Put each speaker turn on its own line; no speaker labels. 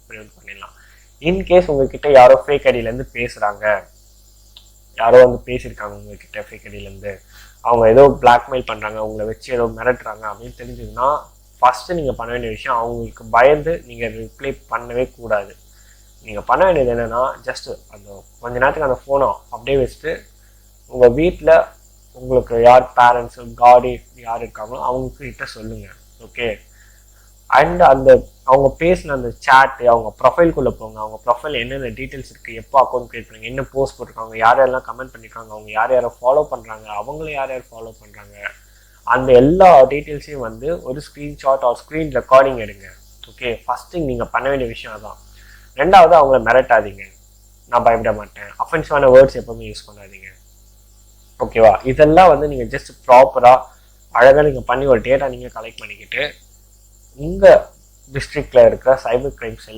Prevent பண்ணிடலாம். In case உங்ககிட்ட யாரோ ஃபேக் ஐடியிலேருந்து பேசுகிறாங்க, யாரோ வந்து பேசியிருக்காங்க உங்ககிட்ட ஃபேக் ஐடியிலேருந்து, அவங்க ஏதோ பிளாக்மெயில் பண்ணுறாங்க, உங்களை வச்சு ஏதோ மிரட்டுறாங்க அப்படின்னு தெரிஞ்சதுன்னா ஃபஸ்ட்டு நீங்கள் பண்ண வேண்டிய விஷயம், அவங்களுக்கு பயந்து நீங்கள் ரிப்ளை பண்ணவே கூடாது. நீங்கள் பண்ண வேண்டியது என்னென்னா, ஜஸ்ட்டு அந்த கொஞ்ச நேரத்துக்கு அந்த ஃபோனை அப்படியே வச்சுட்டு உங்கள் வீட்டில் உங்களுக்கு யார் பேரண்ட்ஸு கார்டியன் யார் இருக்காங்களோ அவங்கக்கிட்ட சொல்லுங்கள். ஓகே. அண்ட் அந்த அவங்க பேசின அந்த சேட்டு அவங்க ப்ரொஃபைல்குள்ளே போங்க. அவங்க ப்ரொஃபைல் என்னென்ன டீட்டெயில்ஸ் இருக்குது, எப்போ அக்கௌண்ட் க்ரியேட் பண்ணுங்க, என்ன போஸ்ட் போட்டிருக்காங்க, யார் யாரெல்லாம் கமெண்ட் பண்ணியிருக்காங்க, அவங்க யார் யாரை ஃபாலோ பண்ணுறாங்க, அவங்கள யார் யார் ஃபாலோ பண்ணுறாங்க, அந்த எல்லா டீட்டெயில்ஸையும் வந்து ஒரு ஸ்க்ரீன்ஷாட் ஆர் ஸ்க்ரீன் ரெக்கார்டிங் எடுங்க. ஓகே. ஃபஸ்ட்டு நீங்கள் பண்ண வேண்டிய விஷயம் அதான். ரெண்டாவது, அவங்கள மிரட்டாதீங்க. நான் பயப்பட மாட்டேன், அஃபென்சிவான வேர்ட்ஸ் எப்பவுமே யூஸ் பண்ணாதீங்க. ஓகேவா? இதெல்லாம் வந்து நீங்கள் ஜஸ்ட் ப்ராப்பராக அழகாக நீங்கள் பண்ணி ஒரு டேட்டா நீங்கள் கலெக்ட் பண்ணிக்கிட்டு உங்கள் டிஸ்ட்ரிக்டில் இருக்கிற சைபர் கிரைம் செல்